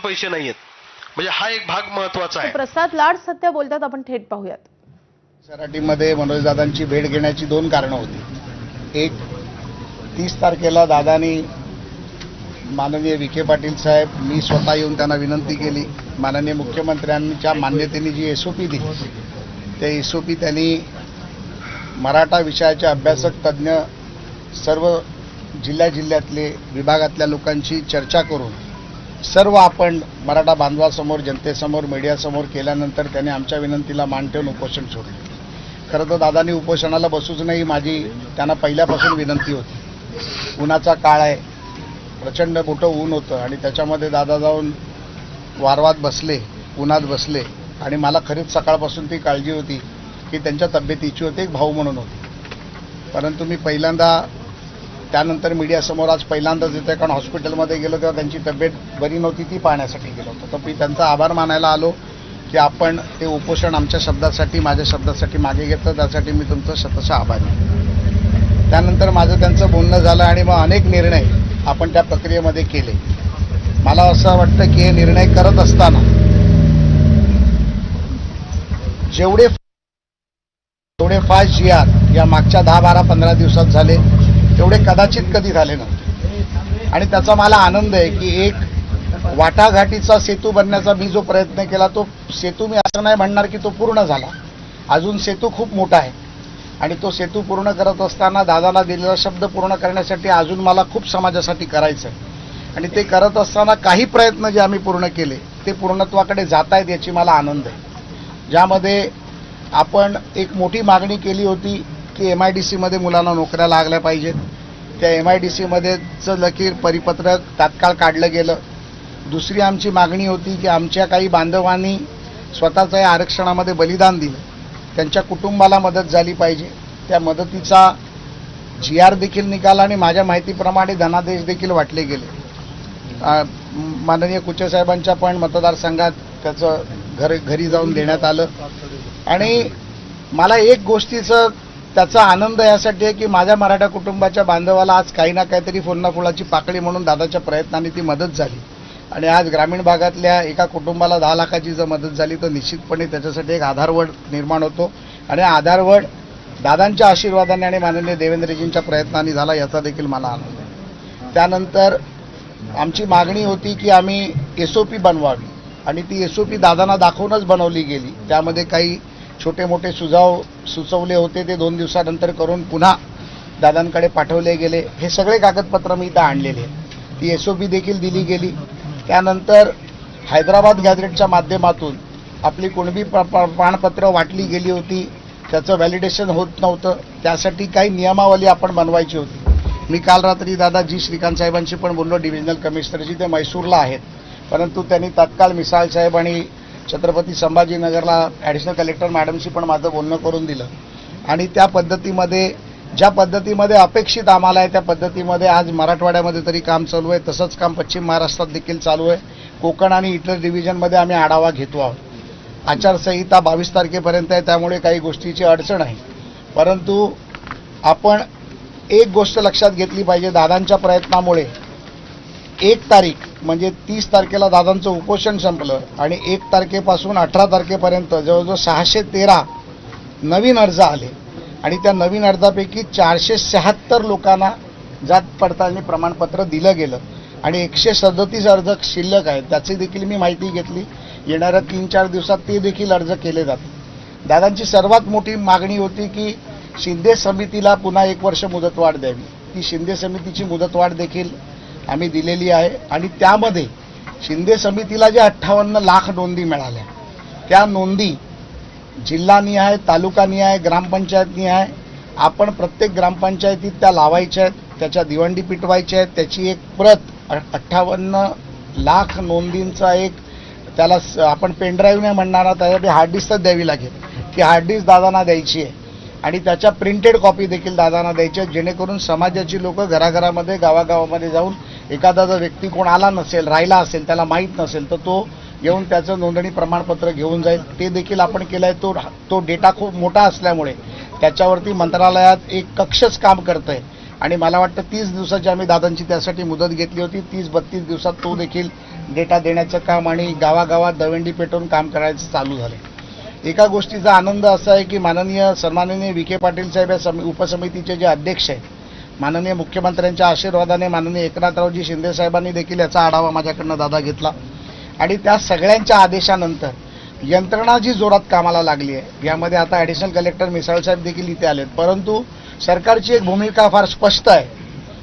पैसे नाहीयेत, म्हणजे हा एक भाग महत्वाचा आहे. प्रसाद लाड सध्या बोलतात, आपण थेट पाहूयात. सराटीमध्ये मनोजदादांची भेट घेण्याची दोन कारणं होती. एक, 30 तारखेला दादानी माननीय विखे पाटील साहेब, मी स्वतः येऊन त्यांना विनंती केली. माननीय मुख्यमंत्र्यांच्या मान्यतेने जी SOP दिली, त्या SOP त्यांनी मराठा विषयाचे अभ्यासक तज्ज्ञ सर्व जिल्ह्यातले विभागातल्या लोकांची चर्चा करून सर्व आपण मराठा बांधवासमोर, जनतेसमोर, मीडियासमोर केल्यानंतर त्याने आमच्या विनंतीला मान ठेवून उपोषण सोडले. खरं तर दादांनी उपोषणाला बसूच नाही, माझी त्यांना पहिल्यापासून विनंती होती. उन्हाचा काळ आहे, प्रचंड मोठं ऊन होतं आणि त्याच्यामध्ये दादा जाऊन वारवात बसले, उन्हात बसले आणि मला खरीच सकाळपासून ती काळजी होती की त्यांच्या तब्येतीची होती, एक भाऊ म्हणून होती. परंतु मी पहिल्यांदा त्यानंतर मीडियासमोर आज पहिल्यांदाच येते, कारण हॉस्पिटलमध्ये गेलो तेव्हा त्यांची तब्येत बरी नव्हती, ती पाहण्यासाठी गेलो होतो. तर मी त्यांचा आभार मानायला आलो की आपण ते उपोषण आमच्या शब्दासाठी, माझ्या शब्दासाठी मागे घेतलं, त्यासाठी मी तुमचं शतशः आभारी. त्यानंतर माझं त्यांचं बोलणं झालं आणि मग अनेक निर्णय आपण त्या प्रक्रियेमध्ये केले. मला असं वाटतं की हे निर्णय करत असताना जेवढे फास्ट GR या मागच्या 10, 12, 15 दिवसात झाले तेवढे कदाचित कधी झाले नव्हते. आणि त्याचा मला आनंद आहे की एक वाटाघाटीचा सेतू बनण्याचा मी जो प्रयत्न केला, तो सेतू मी असं नाही म्हणणार की तो पूर्ण झाला. अजून सेतू खूप मोठा आहे आणि तो सेतू पूर्ण करत असताना दादाला दिलेला शब्द पूर्ण करण्यासाठी अजून मला खूप समाजासाठी करायचं आहे. आणि ते करत असताना काही प्रयत्न जे आम्ही पूर्ण केले ते पूर्णत्वाकडे जात आहेत, याची मला आनंद आहे. ज्यामध्ये आपण एक मोठी मागणी केली होती की MIDCमध्ये मुलांना नोकऱ्या लागल्या पाहिजेत. त्या MIDCमध्येचं लकीर परिपत्रक तात्काळ काढलं गेलं. दुसरी आमची मागणी होती की आमच्या काही बांधवांनी स्वतःचं या आरक्षणामध्ये बलिदान दिलं, त्यांच्या कुटुंबाला मदत झाली पाहिजे. त्या मदतीचा GR देखील निघाला आणि माझ्या माहितीप्रमाणे धनादेश देखील वाटले गेले. माननीय कुचे साहेबांच्या पण मतदारसंघात त्याचं घरी जाऊन देण्यात आलं. आणि मला एक गोष्टीचं त्याचा आनंद यासाठी आहे की माझ्या मराठा कुटुंबाच्या बांधवाला आज काही ना काहीतरी फुलाची पाकळी म्हणून दादाच्या प्रयत्नांनी ती मदत झाली. आणि आज ग्रामीण भागातल्या एका कुटुंबाला 10 लाखाची जर मदत झाली तर निश्चितपणे त्याच्यासाठी एक आधारवड निर्माण होतो. आणि आधारवड दादांच्या आशीर्वादाने आणि माननीय देवेंद्रजींच्या प्रयत्नांनी झाला, याचा देखील मला आनंद आहे. त्यानंतर आमची मागणी होती की आम्ही SOP बनवावी आणि ती SOP दादांना दाखवूनच बनवली गेली. त्यामध्ये काही छोटे मोठे सुझाव सुचवले होते, ते 2 दिवसानंतर करून पुन्हा दादांकडे पाठवले गेले. हे सगळे कागदपत्र मी इथं आणलेले आहेत. ती SOP देखील दिली गेली. त्यानंतर हैदराबाद गॅझेटच्या माध्यमातून आपली कुणबी प्रमाणपत्र वाटली गेली होती, त्याचं व्हॅलिडेशन होत नव्हतं. त्यासाठी काही नियमावली आपण बनवायची होती. मी काल रात्री दादा श्रीकांत साहेबांशी पण बोललो, डिव्हिजनल कमिशनरशी. ते मैसूरला आहेत, परंतु त्यांनी तात्काळ मिसाळ साहेब आणि छत्रपती संभाजीनगरला ॲडिशनल कलेक्टर मॅडमशी पण माझं बोलणं करून दिलं. आणि त्या पद्धतीमध्ये, ज्या पद्धतीमध्ये अपेक्षित आम्हाला आहे त्या पद्धतीमध्ये आज मराठवाड्यामध्ये तरी काम चालू आहे. तसंच काम पश्चिम महाराष्ट्रात देखील चालू आहे. कोकण आणि इतर डिव्हिजनमध्ये आम्ही आढावा घेतो आहोत. आचारसंहिता 22 तारखेपर्यंत आहे, त्यामुळे काही गोष्टीची अडचण आहे. परंतु आपण एक गोष्ट लक्षात घेतली पाहिजे, दादांच्या प्रयत्नामुळे 1 तारीख म्हणजे 30 तारखेला दादांचं उपोषण संपलं आणि 1 तारखेपासून 18 तारखेपर्यंत जवळजवळ 613 नवीन अर्ज आले. आणि त्या नवीन अर्जापैकी 476 लोकांना जात पडताळणी प्रमाणपत्र दिलं गेलं आणि 137 अर्ज शिल्लक आहेत. त्याची देखील मी माहिती घेतली. येणाऱ्या 3-4 दिवसात ते देखील अर्ज केले जातात. दादांची सर्वात मोठी मागणी होती की शिंदे समितीला पुन्हा 1 वर्ष मुदतवाढ द्यावी. ती शिंदे समितीची मुदतवाढ देखील आम्ही दिलेली आहे. आणि त्यामध्ये शिंदे समितीला जे 58 लाख नोंदी मिळाल्या, त्या नोंदी जिल्हानिहाय, तालुकानिहाय, ग्रामपंचायतनिहाय आपण प्रत्येक ग्रामपंचायतीत त्या लावायच्या आहेत, त्याच्या दिवंडी पिटवायच्या आहेत. त्याची एक प्रत 58 लाख नोंदींचा एक त्याला आपण पेनड्राईव्ह नाही म्हणणार, त्यासाठी हार्ड डिस्कच द्यावी लागेल. ती हार्ड डिस्क दादांना द्यायची आहे आणि त्याच्या प्रिंटेड कॉपी देखील दादांना द्यायची आहे, जेणेकरून समाजाची लोक घराघरामध्ये, गावागावामध्ये जाऊन एखादा जर व्यक्ती कोण आला नसेल, राहिला असेल, त्याला माहीत नसेल तर तो येऊन त्याचं नोंदणी प्रमाणपत्र घेऊन जाईल. ते देखील आपण केलं आहे. तो डेटा खूप मोठा असल्यामुळे त्याच्यावरती मंत्रालयात एक कक्षच काम करतं आहे आणि मला वाटतं 30 दिवसाची आम्ही दादांची त्यासाठी मुदत घेतली होती. 30-32 दिवसात तो देखील डेटा देण्याचं काम आणि गावागावात दवंडी पेटवून काम करायचं चालू झालं। एका गोष्टीचा आनंद असा आहे की सन्माननीय विखे पाटील साहेब या उपसमितीचे जे अध्यक्ष आहेत, माननीय मुख्यमंत्र्यांच्या आशीर्वादाने माननीय एकनाथरावजी शिंदे साहेबांनी देखील याचा आढावा माझ्याकडनं दादा घेतला आणि त्या सगळ्यांच्या आदेशानंतर यंत्रणा जी जोरात कामाला लागली आहे, यामध्ये आता ॲडिशनल कलेक्टर मिसाळ साहेब देखील इथे आलेत, परंतु सरकारची एक भूमिका फार स्पष्ट आहे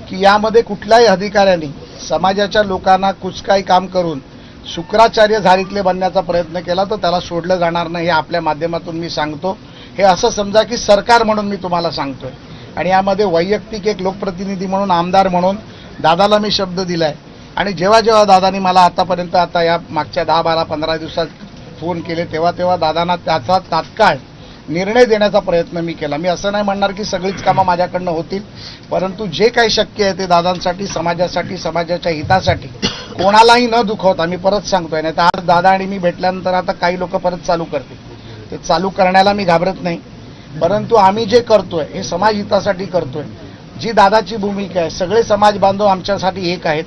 की यामध्ये कुठल्याही अधिकाऱ्यांनी समाजाच्या लोकांना कुचकाई काम करून शुक्राचार्य झारीतले बनण्याचा प्रयत्न केला तर त्याला सोडलं जाणार नाही, हे आपल्या माध्यमातून मी सांगतो। हे असं समजा की सरकार म्हणून मी तुम्हाला सांगतोय आणि यामध्ये वैयक्तिक एक लोकप्रतिनिधी म्हणून, आमदार म्हणून दादाला मी शब्द दिलाय आणि जेव्हा जेव्हा दादानी मला आतापर्यंत आता या मागच्या 10, 12, 15 दिवसात फोन केले तेव्हा दादांना त्याचा तात्काळ निर्णय देण्याचा प्रयत्न मी केला। मी असं नाही म्हणणार की सगळीच कामं माझ्याकडनं होतील, परंतु जे काही शक्य आहे ते दादांसाठी, समाजासाठी, समाजाच्या हितासाठी कोणालाही न दुखवता, मी परत सांगतोय, नाही तर आज दादा आणि मी भेटल्यानंतर आता काही लोक परत चालू करतील, ते चालू करण्याला मी घाबरत नाही, परंतु आम्ही जे करतोय हे समाज हितासाठी करतोय। जी दादाची भूमिका आहे, सगळे समाज बांधव आमच्यासाठी एक आहेत,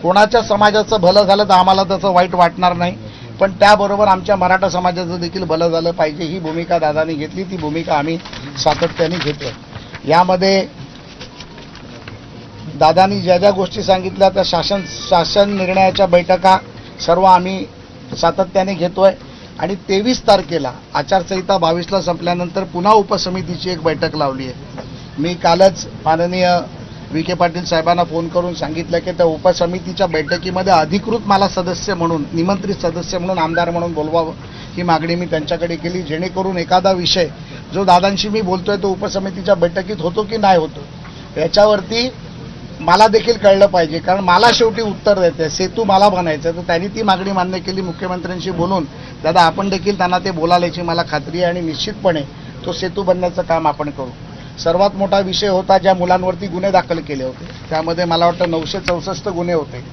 कोणाच्या समाजाचं भलं झालं तर आम्हाला त्याचं वाईट वाटणार नाही, पण त्याबरोबर आमच्या मराठा समाजाचं देखील भलं झालं पाहिजे, ही भूमिका दादांनी घेतली, ती भूमिका आम्ही सातत्याने घेतोय। यामध्ये दादांनी ज्या ज्या गोष्टी सांगितल्या त्या शासन निर्णयाच्या बैठका सर्व आम्ही सातत्याने घेतोय आणि 23 तारखेला आचारसंहिता 22ला संपल्यानंतर पुन्हा उपसमितीची एक बैठक लावली आहे। मी कालच माननीय विखे पाटील साहेबांना फोन करून सांगितलं की त्या उपसमितीच्या बैठकीमध्ये अधिकृत मला सदस्य म्हणून, निमंत्रित सदस्य म्हणून, आमदार म्हणून बोलवावं, ही मागणी मी त्यांच्याकडे केली, जेणेकरून एखादा विषय जो दादांशी मी बोलतोय तो उपसमितीच्या बैठकीत होतो की नाही होतो याच्यावरती मला देखील कळलं पाहिजे, कारण मला शेवटी उत्तर देते, सेतू मला बनायचं, तर त्यांनी ती मागणी मान्य केली। मुख्यमंत्र्यांशी बोलून दादा आपण देखील त्यांना ते बोलायची मला खात्री आहे आणि निश्चितपणे तो सेतू बनण्याचं काम आपण करू। सर्वात मोठा विषय होता ज्या मुलांवरती गुन्हे दाखल केले होते, त्यामध्ये मला वाटतं 964 गुन्हे होते,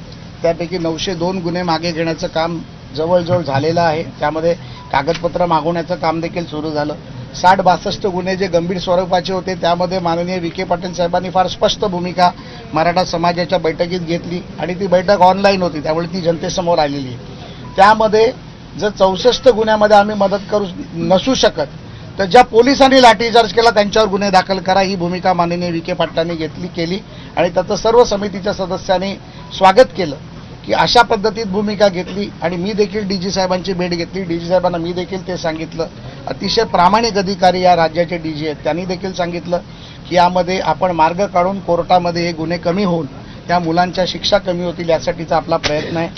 त्यापैकी 902 गुन्हे मागे घेण्याचं काम जवळजवळ झालेलं आहे, त्यामध्ये कागदपत्र मागवण्याचं काम देखील सुरू झालं। 60-62 गुन्हे जे गंभीर स्वरूपाचे होते त्यामध्ये माननीय विखे पाटील साहेबांनी फार स्पष्ट भूमिका मराठा समाजाच्या बैठकीत घेतली आणि ती बैठक ऑनलाईन होती, त्यामुळे ती जनतेसमोर आलेली आहे। त्यामध्ये जर 64 गुन्ह्यामध्ये आम्ही मदत करू नसू शकत तर ज्या पोलिसांनी लाठीचार्ज केला त्यांच्यावर गुन्हे दाखल करा, ही भूमिका माननीय विखे पाटलांनी केली आणि त्याचं सर्व समितीच्या सदस्यांनी स्वागत केलं की अशा पद्धतीत भूमिका घेतली आणि मी देखील डीजी साहेबांची भेट घेतली। डीजी साहेबांना मी देखील ते सांगितलं, अतिशय प्रामाणिक अधिकारी या राज्याचे डीजी आहेत, त्यांनी देखील सांगितलं की यामध्ये आपण मार्ग काढून कोर्टामध्ये हे गुन्हे कमी होऊन त्या मुलांच्या शिक्षा कमी होतील यासाठीचा आपला प्रयत्न आहे।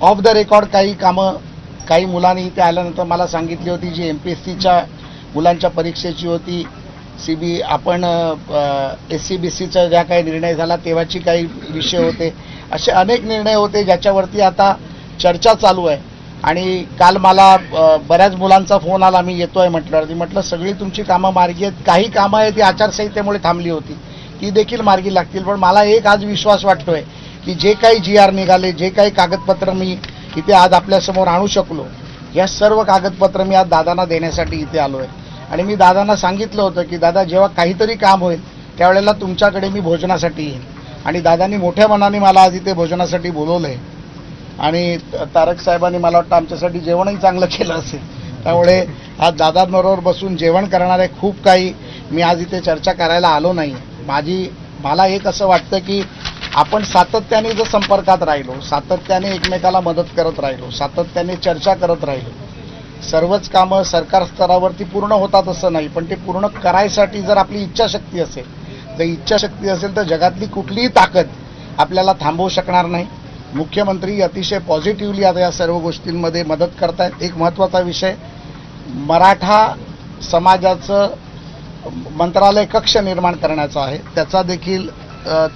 ऑफ द रेकॉर्ड काही कामं काही मुलांनी इथे आल्यानंतर मला सांगितली होती, जी MPSCच्या मुलांच्या परीक्षेची होती, आपण SCBCचा ज्या काही निर्णय झाला तेव्हाची काही विषय होते, असे अनेक निर्णय होते ज्याच्यावरती आता चर्चा चालू आहे। आणि काल मला बऱ्याच मुलांचा फोन आला, मी येतोय म्हटलं सगळी तुमची कामं मार्गी आहेत, काही कामं आहेत ती आचारसंहितेमुळे थांबली होती, ती देखील मार्गी लागतील, पण मला एक आज विश्वास वाटतोय की जे काही GR निघाले, जे काही कागदपत्र मी इथे आज आपल्यासमोर आणू शकलो, या सर्व कागदपत्र मी आज दादांना देण्यासाठी इथे आलो आहे। आणि मी दादांना सांगितलं होतं की दादा जेव्हा काहीतरी काम होईल त्यावेळेला तुमच्याकडे मी भोजनासाठी येईन, आणि दादांनी मोठ्या मनाने मला आज इथे भोजनासाठी बोलवलं आहे आणि तारक साहेबांनी मला वाटतं आमच्यासाठी जेवणही चांगलं केलं असेल, त्यामुळे आज दादांबरोबर बसून जेवण करणारे खूप काही मी आज इथे चर्चा करायला आलो नाही। मला एक असं वाटतं की आपण सातत्याने जर संपर्कात राहिलो, सातत्याने एकमेकाला मदत करत राहिलो, सातत्याने चर्चा करत राहिलो, सर्वच कामं सरकार स्तरावरती पूर्ण होतात असं नाही, पण ते पूर्ण करायसाठी जर आपली इच्छाशक्ती असेल तर जगातली कुठलीही ताकद आपल्याला थांबवू शकणार नाही। मुख्यमंत्री अतिशय पॉझिटिव्हली आता या सर्व गोष्टींमध्ये मदत करतायत। एक महत्त्वाचा विषय, मराठा समाजाचं मंत्रालय कक्ष निर्माण करण्याचा आहे, त्याचा देखील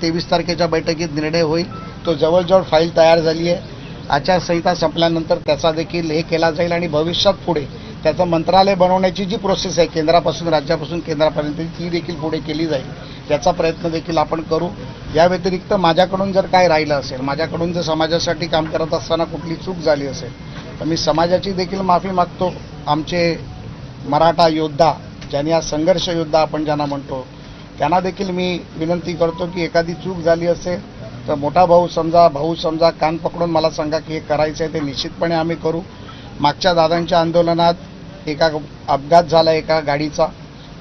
23 तारखेच्या बैठकीत निर्णय होईल। तो जवळजवळ फाईल तयार झाली आहे, आचारसंहिता संपल्यानंतर त्याचा देखील हे केला जाईल आणि भविष्यात पुढे त्याचं मंत्रालय बनवण्याची जी प्रोसेस आहे केंद्रापासून राज्यापासून केंद्रापर्यंत ती देखील पुढे केली जाईल, त्याचा प्रयत्न देखील आपण करू। या व्यतिरिक्त माझ्याकडून जर काय राहिलं असेल, माझ्याकडून जर समाजासाठी काम करत असताना कुठली चूक झाली असेल तर मी समाजाची देखील माफी मागतो। आमचे मराठा योद्धा, ज्यांनी आज संघर्ष योद्धा आपण ज्यांना म्हणतो, त्यांना देखील मी विनंती करतो की एखादी चूक झाली असेल तर मोठा भाऊ समजा कान पकडून मला सांगा की हे करायचं आहे, ते निश्चितपणे आम्ही करू. मागच्या दादांच्या आंदोलनात एका अपघात झाला एका गाडीचा,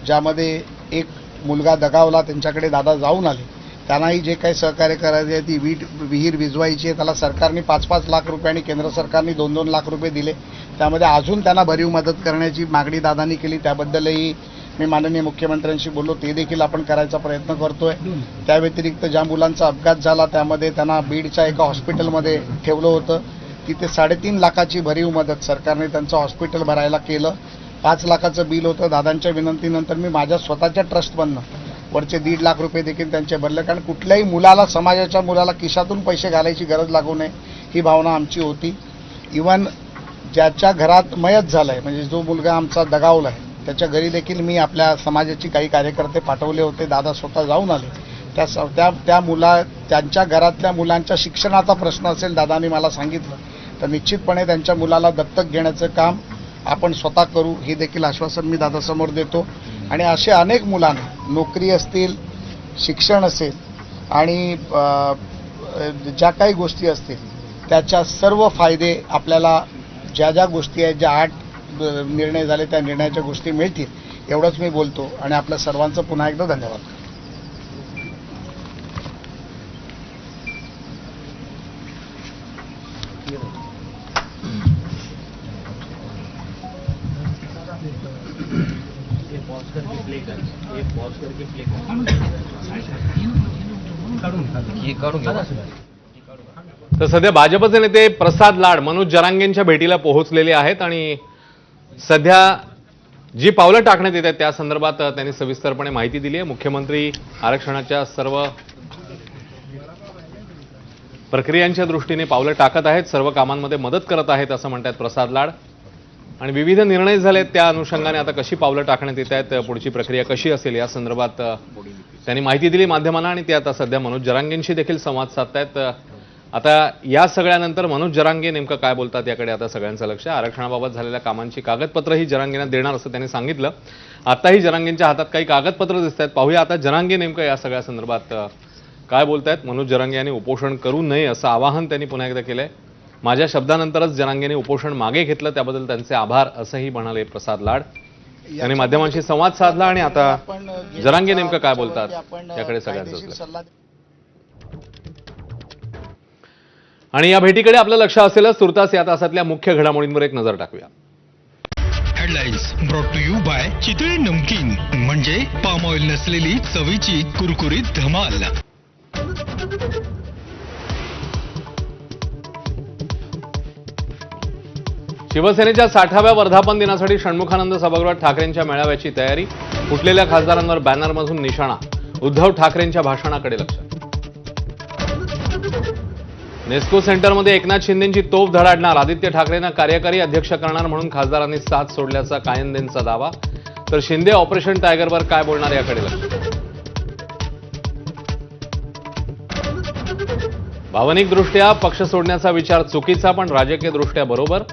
ज्यामध्ये एक मुलगा दगावला. त्यांच्याकडे दादा जाऊन आले. त्यांनाही जे काही सहकार्य करायचे ती विहीर विजवायची आहे. त्याला सरकारने 5-5 लाख रुपये आणि केंद्र सरकारने 2-2 लाख रुपये दिले. त्यामध्ये अजून त्यांना भरीव मदत करण्याची मागणी दादांनी केली. त्याबद्दलही मी माननीय मुख्यमंत्र्यांशी बोललो, ते देखील आपण करायचा प्रयत्न करतोय. त्या व्यतिरिक्त ज्या मुलांचा अपघात झाला त्यामध्ये त्यांना बीडच्या एका हॉस्पिटलमध्ये ठेवलं होतं. तिथे 3.5 लाखाची भरीव मदत सरकारने त्यांचं हॉस्पिटल भरायला केलं. 5 लाखाचं बिल होतं. दादांच्या विनंतीनंतर मी माझ्या स्वतःच्या ट्रस्टमधनं वरचे 1.5 लाख रुपये देखील त्यांचे भरले. कारण कुठल्याही मुलाला, समाजाच्या मुलाला खिशातून पैसे घालायची गरज लागू नये ही भावना आमची होती. इव्हन ज्याच्या घरात मयत झालंय, म्हणजे जो मुलगा आमचा दगावलाय, त्याच्या घरी देखील मी आपल्या समाजाची काही कार्यकर्ते पाठवले होते. दादा स्वतः जाऊन आले. त्यांच्या घरातल्या मुलांच्या शिक्षणाचा प्रश्न असेल, दादांनी मला सांगितलं, तर निश्चितपणे त्यांच्या मुलाला दत्तक घेण्याचं काम आपण स्वतः करू, हे देखील आश्वासन मी दादासमोर देतो. आणि असे अनेक मुलांना नोकरी असतील, शिक्षण असेल आणि ज्या काही गोष्टी असतील त्याच्या सर्व फायदे आपल्याला, ज्या गोष्टी आहेत, ज्या 8 निर्णय झाले त्या निर्णयाच्या गोष्टी मिळतील, एवढंच मी बोलतो. आणि आपल्या सर्वांचं पुन्हा एकदा धन्यवाद. तर सध्या भाजपचे नेते प्रसाद लाड मनोज जरांगेंच्या भेटीला पोहोचलेले आहेत आणि सध्या जी पावलं टाकण्यात येत आहेत त्या संदर्भात त्यांनी सविस्तरपणे माहिती दिली आहे. मुख्यमंत्री आरक्षणाच्या सर्व प्रक्रियांच्या दृष्टीने पावलं टाकत आहेत, सर्व कामांमध्ये मदत करत आहेत असं म्हणतात प्रसाद लाड. आणि विविध निर्णय झालेत, त्या अनुषंगाने आता कशी पावलं टाकण्यात येत आहेत, पुढची प्रक्रिया कशी असेल या संदर्भात त्यांनी माहिती दिली माध्यमांना. आणि ते आता सध्या मनोज जरांगेंशी देखील संवाद साधतायत. आता या सगळ्यानंतर मनोज जरांगे नेमकं काय बोलतात याकडे आता सगळ्यांचं लक्ष आहे. आरक्षणाबाबत झालेल्या कामांची कागदपत्रही जरांगेंना देणार असं त्यांनी सांगितलं. आताही जरांगेंच्या हातात काही कागदपत्र दिसत आहेत. पाहूया आता जरांगे नेमकं या सगळ्या संदर्भात काय बोलतायत. मनोज जरांगे यांनी उपोषण करू नये असं आवाहन त्यांनी पुन्हा एकदा केलंय. माझ्या शब्दानंतरच जरांगेंनी उपोषण मागे घेतलं, त्याबद्दल त्यांचे आभार असंही म्हणाले प्रसाद लाड. त्यांनी माध्यमांशी संवाद साधला आणि आता जरांगे नेमकं काय बोलतात याकडे सगळ्यांचं. आणि या भेटीकडे आपलं लक्ष असेलच. तुर्तास या तासातल्या मुख्य घडामोडींवर एक नजर टाकूया. Headlines brought to you by Chitale namkeen, म्हणजे पाम ऑइल नसलेली चवीची कुरकुरीत धमाल. शिवसेनेच्या 60व्या वर्धापन दिनासाठी षण्मुखानंद सभागृहात ठाकरेंच्या मेळाव्याची तयारी. फुटलेल्या खासदारांवर बॅनरमधून निशाणा. उद्धव ठाकरेंच्या भाषणाकडे लक्ष. नेस्को सेंटरमध्ये एकनाथ शिंदेंची तोफ धडाडणार. आदित्य ठाकरेंना कार्यकारी अध्यक्ष करणार म्हणून खासदारांनी साथ सोडल्याचा कायंदेंचा दावा. तर शिंदे ऑपरेशन टायगरवर काय बोलणार याकडे लक्ष. भावनिकदृष्ट्या पक्ष सोडण्याचा विचार चुकीचा, पण राजकीयदृष्ट्या बरोबर.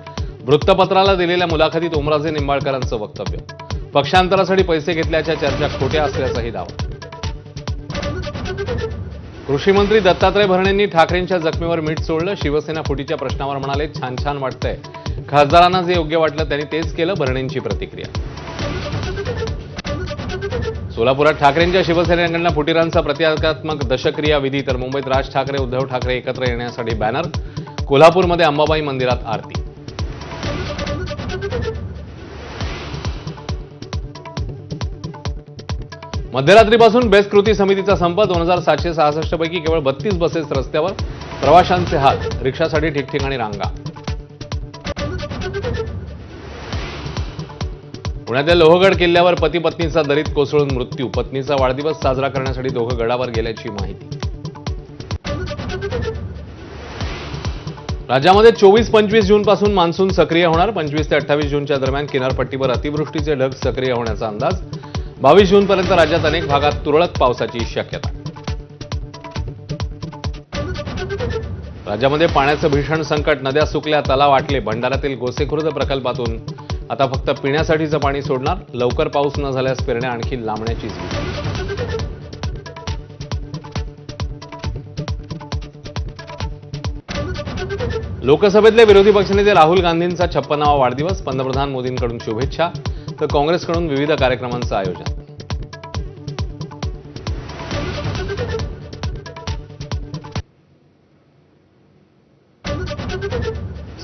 वृत्तपत्राला दिलेल्या मुलाखतीत ओमराजे निंबाळकरांचं वक्तव्य. पक्षांतरासाठी पैसे घेतल्याच्या चर्चा खोट्या असल्याचाही दावा. कृषी मंत्री दत्तात्रय भरणेंनी ठाकरेंच्या जखमेवर मीठ सोडलं. शिवसेना फुटीच्या प्रश्नावर म्हणाले, छान छान वाटतंय. खासदारांना जे योग्य वाटलं त्यांनी तेच केलं. भरणेंची प्रतिक्रिया. सोलापुरात ठाकरेंच्या शिवसेनेकडनं फुटीरांचा प्रतिकात्मक दशक्रिया विधी. तर मुंबईत राज ठाकरे उद्धव ठाकरे एकत्र येण्यासाठी बॅनर. कोल्हापूरमध्ये अंबाबाई मंदिरात आरती. मध्यरात्रीपासून बेस्ट कृती समितीचा संप. 2766 पैकी केवळ 32 बसेस रस्त्यावर. प्रवाशांचे हाल. रिक्षासाठी ठिकठिकाणी रांगा. पुण्यातील लोहगड किल्ल्यावर पती पत्नीचा दरीत कोसळून मृत्यू. पत्नीचा वाढदिवस साजरा करण्यासाठी दोघं गडावर गेल्याची माहिती. राज्यामध्ये 24-25 जून पासून मान्सून सक्रिय होणार. 25 ते 28 जूनच्या दरम्यान किनारपट्टीवर अतिवृष्टीचे ढग सक्रिय होण्याचा अंदाज. 22 जूनपर्यंत राज्यात अनेक भागात तुरळक पावसाची शक्यता. राज्यामध्ये पाण्याचं भीषण संकट. नद्या सुकल्या, तलाव आटले. भंडाऱ्यातील गोसेखुर्द प्रकल्पातून आता फक्त पिण्यासाठीचं पाणी सोडणार. लवकर पाऊस न झाल्यास पेरण्या आणखी लांबण्याची लोकसभेतले विरोधी पक्षनेते राहुल गांधींचा 56वा वाढदिवस, पंतप्रधान मोदींकडून शुभेच्छा तर काँग्रेसकडून विविध कार्यक्रमांचं आयोजन.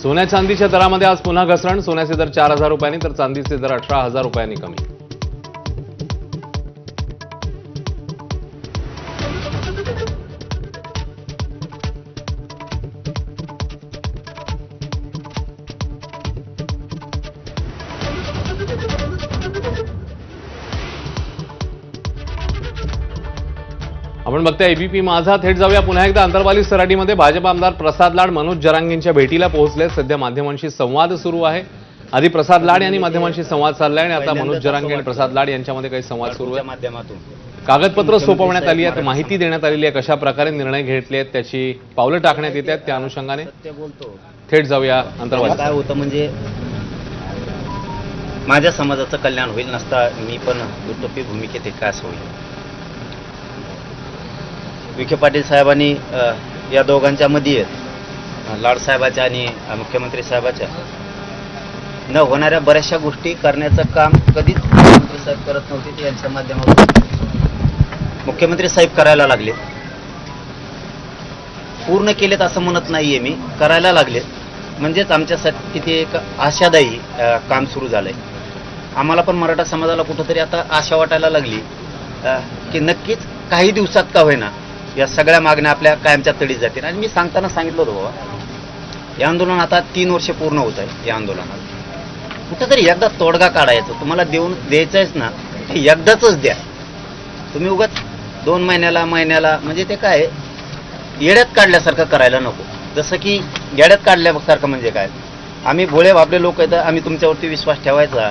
सोन्या चांदीच्या दरामध्ये आज पुन्हा घसरण. सोन्याचे दर 4,000 रुपयांनी तर चांदीचे दर 18,000 रुपयांनी कमी. आपण बघताय एबीपी माझा. थेट जाऊया पुन्हा एकदा अंतरवाली सराटीमध्ये. भाजप आमदार प्रसाद लाड मनोज जरांगेंच्या भेटीला पोहोचले. सध्या माध्यमांशी संवाद सुरू आहे. आधी प्रसाद लाड यांनी माध्यमांशी संवाद साधलाय आणि आता मनोज जरांगे आणि प्रसाद लाड यांच्यामध्ये काही संवाद सुरू आहे. माध्यमातून कागदपत्र सोपवण्यात आली आहेत, माहिती देण्यात आलेली आहे, कशा प्रकारे निर्णय घेतले आहेत त्याची पावलं टाकण्यात येत आहेत. त्या अनुषंगाने थेट जाऊया अंतरवाली. काय होतं म्हणजे माझ्या समाजाचं कल्याण होईल नसता मी पण दुटोपी भूमिकेत कास होईल. विखे पाटील साहेबांनी या दोघांच्या मध्ये लाड साहेबाच्या आणि मुख्यमंत्री साहेबाच्या न होणाऱ्या बऱ्याचशा गोष्टी करण्याचं काम कधीच मुख्यमंत्री साहेब करत नव्हते. ते यांच्या माध्यमातून मुख्यमंत्री साहेब करायला लागले. पूर्ण केलेत असं म्हणत नाहीये मी, करायला लागलेत. म्हणजेच आमच्यासाठी ते एक आशादायी काम सुरू झालंय. आम्हाला पण मराठा समाजाला कुठंतरी आता आशा वाटायला लागली की नक्कीच काही दिवसात का होईना या सगळ्या मागण्या आपल्या कायमच्या तडीत जातील. आणि मी सांगताना सांगितलं होतं बाबा, या आंदोलन आता 3 वर्ष पूर्ण होत आहे. या आंदोलनाला कुठंतरी एकदा तोडगा काढायचं. तुम्हाला द्यायचंच ना, हे एकदाच द्या. तुम्ही उगाच 2 महिन्याला म्हणजे ते काय येड्यात काढल्यासारखं करायला नको. जसं की येड्यात काढल्यासारखं म्हणजे काय, आम्ही भोळे भाबले लोक आहेत, आम्ही तुमच्यावरती विश्वास ठेवायचा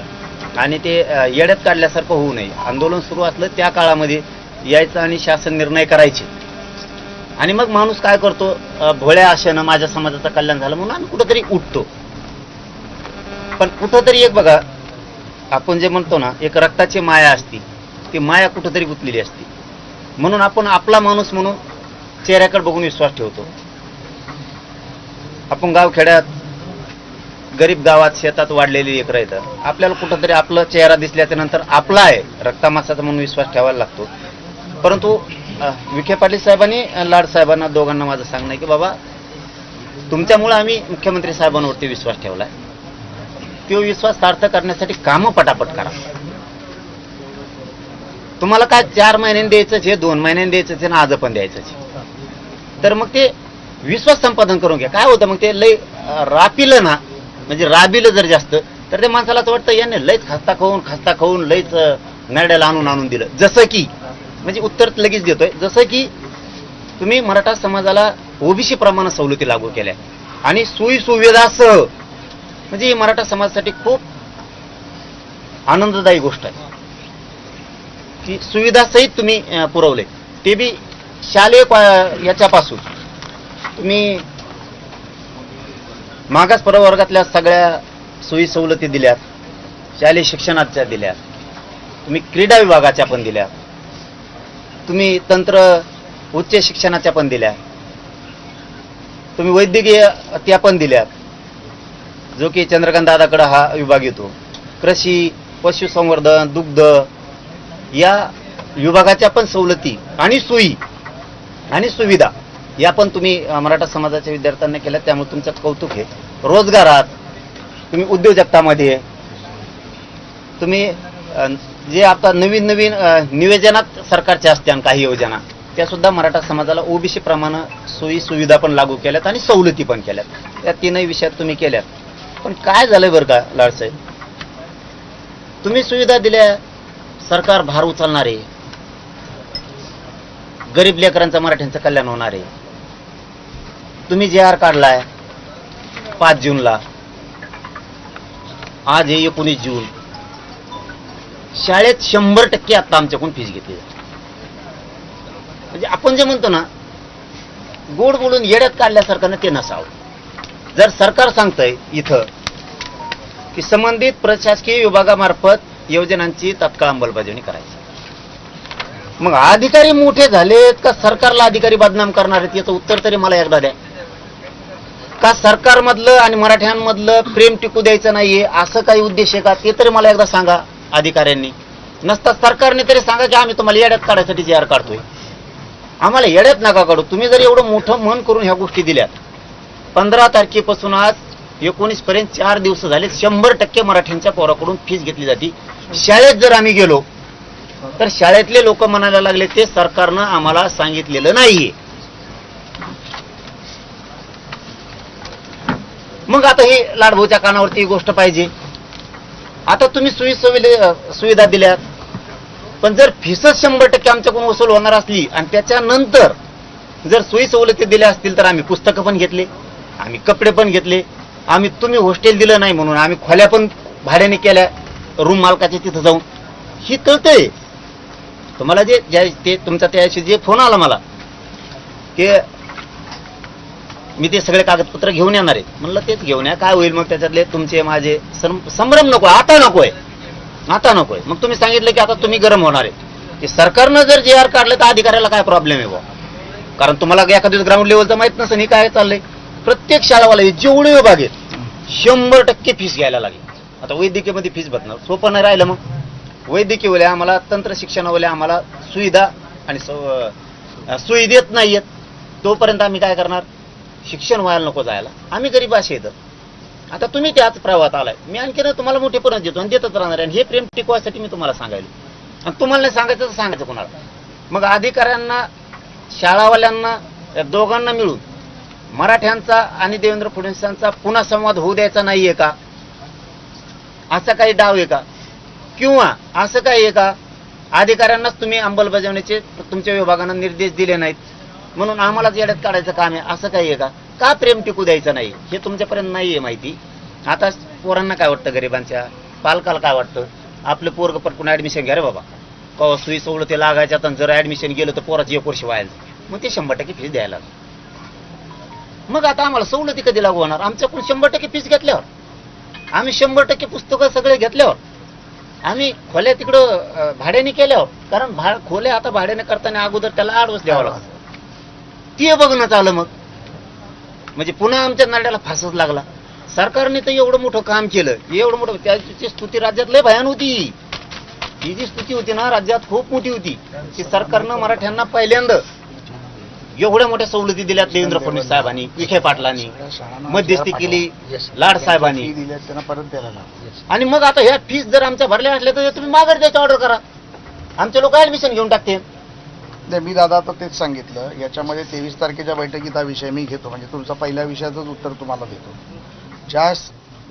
आणि ते येड्यात काढल्यासारखं होऊ नये. आंदोलन सुरू असलं त्या काळामध्ये यायचं आणि शासन निर्णय करायचे. आणि मग माणूस काय करतो, भोळ्या आशेनं माझ्या समाजाचं कल्याण झालं म्हणून आम्ही कुठंतरी उठतो. पण कुठंतरी एक बघा, आपण जे म्हणतो ना, एक रक्ताची माया असती, ती माया कुठंतरी गुंतलेली असते. म्हणून आपण आपला माणूस म्हणून चेहऱ्याकडे बघून विश्वास ठेवतो. आपण गावखेड्यात गरीब गावात शेतात वाढलेली लेकरं येतात. आपल्याला कुठंतरी आपला चेहरा दिसल्याच्या नंतर आपला आहे रक्तामासाचा म्हणून विश्वास ठेवायला लागतो. परंतु विखे पाटील साहेबांनी लाड साहेबांना दोघांना माझं सांगणं आहे की बाबा, तुमच्यामुळे आम्ही मुख्यमंत्री साहेबांवरती विश्वास ठेवलाय. तो विश्वास सार्थ करण्यासाठी कामं पटापट करा. तुम्हाला काय 4 महिन्यांनी द्यायचंच आहे, 2 महिन्यांनी द्यायचंच आहे ना, आज पण द्यायचंच. तर मग ते विश्वास संपादन करून घ्या. काय होतं मग ते लय रापिलं ना, म्हणजे राबिलं जर जास्त, तर ते माणसाला असं वाटतं याने लयच खास्ता खाऊन लयच नरड्याला आणून दिलं. जसं की म्हणजे उत्तर लगेच देतोय, जसं की तुम्ही मराठा समाजाला ओबीसी प्रमाणे सवलती लागू केल्या आणि सोयी सुविधासह, म्हणजे ही मराठा समाजासाठी खूप आनंददायी गोष्ट आहे की सुविधासहित तुम्ही पुरवले. ते बी शालेय याच्यापासून तुम्ही मागास प्रवर्गातल्या सगळ्या सोयी सवलती दिल्यात, शालेय शिक्षणाच्या दिल्यात, तुम्ही क्रीडा विभागाच्या पण दिल्या, तुम्ही तंत्र उच्च शिक्षणाच्या पण दिल्या, तुम्ही वैद्यकीय त्या पण दिल्यात, जो की चंद्रकांत दादाकडे हा विभाग येतो. कृषी, पशुसंवर्धन, दुग्ध या विभागाच्या पण सवलती आणि सोयी आणि सुविधा या पण तुम्ही मराठा समाजाच्या विद्यार्थ्यांना केल्या. त्यामुळे तुमचं कौतुक आहे. रोजगारात तुम्ही, उद्योजकतामध्ये तुम्ही जे आता नवीन नियोजनात सरकारच्या असत्या काही योजना, त्या सुद्धा मराठा समाजाला ओबीसी प्रमाणे सोयी सुविधा पण लागू केल्यात आणि सवलती पण केल्यात. या 3ही विषयात तुम्ही केल्यात. पण काय झालंय बरं का लाडसाहेब, तुम्ही सुविधा दिल्या, सरकार भार उचलणार आहे, गरीब लेकरांचं मराठ्यांचं कल्याण होणार आहे. तुम्ही JR काढलाय 5 जूनला, आज हे 19 जून. शाळेत 100% आता आमच्याकडून फीस घेतली जाते. म्हणजे आपण जे म्हणतो ना, गोड बोलून येड्यात काढल्यासारखं ना, ते नसावं. जर सरकार सांगतंय इथं की संबंधित प्रशासकीय विभागामार्फत योजनांची तत्काळ अंमलबजावणी करायची, मग अधिकारी मोठे झालेत का सरकारला अधिकारी बदनाम करणार आहेत याचं उत्तर तरी मला एकदा द्या. का सरकारमधलं आणि मराठ्यांमधलं प्रेम टिकू द्यायचं नाहीये असं काही उद्देश आहे का ते तरी मला एकदा सांगा अधिकाऱ्यांनी. नसता सरकारने तरी सांगा की आम्ही तुम्हाला येड्यात काढायसाठी जी आर काढतोय. आम्हाला येड्यात नका काढू. तुम्ही जर एवढं मोठं मन करून ह्या गोष्टी दिल्यात, 15 तारखेपासून आज 19 पर्यंत 4 दिवस झाले 100% मराठ्यांच्या पोराकडून फीस घेतली जाते. शाळेत जर आम्ही गेलो तर शाळेतले लोक म्हणायला लागले ते सरकारनं आम्हाला सांगितलेलं नाहीये. मग आता हे लाडभाऊच्या कानावरती ही गोष्ट पाहिजे. आता तुम्ही सुविधा दिल्यात, पण जर फीसच 100% आमच्याकडून वसूल होणार असली आणि त्याच्यानंतर जर सोयी सवलती दिल्या असतील तर आम्ही पुस्तकं पण घेतले, आम्ही कपडे पण घेतले, आम्ही तुम्ही हॉस्टेल दिलं नाही म्हणून आम्ही खोल्या पण भाड्याने केल्या रूम मालकाच्या तिथं जाऊन. ही कळतंय तुम्हाला. ते तुमचा त्याशी जे फोन आला मला की मी ते सगळे कागदपत्र घेऊन येणार आहे, म्हणलं तेच घेऊन या. काय होईल मग त्याच्यातले तुमचे माझे संभ्रम नको, आता नकोय, आता नकोय. मग तुम्ही सांगितलं की आता तुम्ही गरम होणार आहे की सरकारनं जर जे आर काढलं तर अधिकाऱ्याला काय प्रॉब्लेम आहे बा. कारण तुम्हाला एखाद्या ग्राउंड लेवलचं माहित नसेल हे काय चाललंय. प्रत्येक शाळावाला जेवढे विभाग आहेत 100% फीस घ्यायला लागली. आता वैद्यकीयमध्ये फीस बघणार सोपं नाही राहिलं. मग वैद्यकीयवाले आम्हाला, तंत्र शिक्षणावाले आम्हाला सुविधा आणि सोयी देत नाहीयेत. तोपर्यंत आम्ही काय करणार? शिक्षण व्हायला नको जायला. आम्ही गरीब असे येतं. आता तुम्ही त्याच प्रवाहात आलाय, मी आणखीन तुम्हाला मोठे परत देतो आणि देतच राहणार आहे. हे प्रेम टिकवायसाठी मी तुम्हाला सांगायला, आणि तुम्हाला नाही सांगायचं तर सांगायचं कोणाला. मग अधिकाऱ्यांना, शाळावाल्यांना, या दोघांना मिळून मराठ्यांचा आणि देवेंद्र फडणवीसांचा पुन्हा संवाद होऊ द्यायचा नाहीये का? असा काही डाव आहे का? किंवा असं काही आहे का अधिकाऱ्यांनाच तुम्ही अंमलबजावणीचे तुमच्या विभागानं निर्देश दिले नाहीत म्हणून आम्हालाच येड्यात काढायचं काम आहे, असं काही आहे का? का प्रेम टिकू द्यायचं नाही हे तुमच्यापर्यंत नाहीये माहिती. आता पोरांना काय वाटतं, गरिबांच्या पालकाला काय वाटतं, आपलं पोरग पटकून ऍडमिशन घ्या रे बाबा, कवा सुई सवलती लागायच्या, तर जर ऍडमिशन गेलं तर पोराचं 1 वर्ष व्हायला, मग ते 100% फीस द्यायला. मग आता आम्हाला सवलती कधी लागू होणार? आमच्याकडून 100% फीस घेतल्यावर, आम्ही 100% पुस्तकं सगळे घेतल्यावर, आम्ही खोल्या तिकडं भाड्याने केल्यावर. कारण खोल्या आता भाड्याने करताना अगोदर त्याला ऍडव्हान्स द्यावा लागतो. ते बघणं चाललं. मग म्हणजे पुन्हा आमच्या नाड्याला फासच लागला. सरकारने तर एवढं मोठं काम केलं, एवढं मोठं, त्याची स्तुती राज्यात लय भयान होती. ही जी स्तुती होती ना राज्यात खूप मोठी होती की सरकारनं मराठ्यांना पहिल्यांदा एवढ्या मोठ्या सवलती दिल्यात. देवेंद्र फडणवीस साहेबांनी, विखे पाटलांनी मध्यस्थी केली, लाड साहेबांनी, आणि मग आता ह्या फीस जर आमच्या भरल्या असल्या तर तुम्ही माघार द्यायची ऑर्डर करा, आमचे लोक ऍडमिशन घेऊन टाकते. मी दादा आता तेच सांगितलं. याच्यामध्ये 23 तारखेच्या बैठकीत हा विषय मी घेतो, म्हणजे तुमचा पहिल्या विषयाचंच उत्तर तुम्हाला देतो.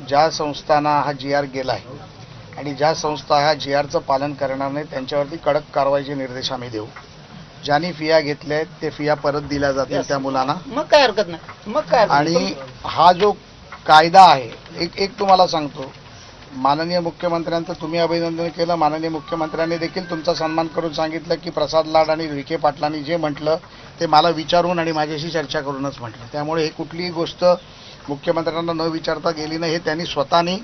ज्या संस्थांना हा GR गेला आहे आणि ज्या संस्था ह्या GRचं पालन करणार नाही त्यांच्यावरती कडक कारवाईचे निर्देश आम्ही देऊ. ज्यांनी फिया घेतल्या आहेत ते फिया परत दिल्या जातील त्या मुलांना. मग काय हरकत नाही. मग काय. आणि हा जो कायदा आहे, एक तुम्हाला सांगतो, माननीय मुख्यमंत्र्यांचं तुम्ही अभिनंदन केलं. माननीय मुख्यमंत्र्यांनी देखील तुमचा सन्मान करून सांगितलं की प्रसाद लाड आणि विखे पाटलांनी जे म्हटलं ते मला विचारून आणि माझ्याशी चर्चा करूनच म्हटलं. त्यामुळे हे कुठलीही गोष्ट मुख्यमंत्र्यांना न विचारता गेली नाही, हे त्यांनी स्वतःनी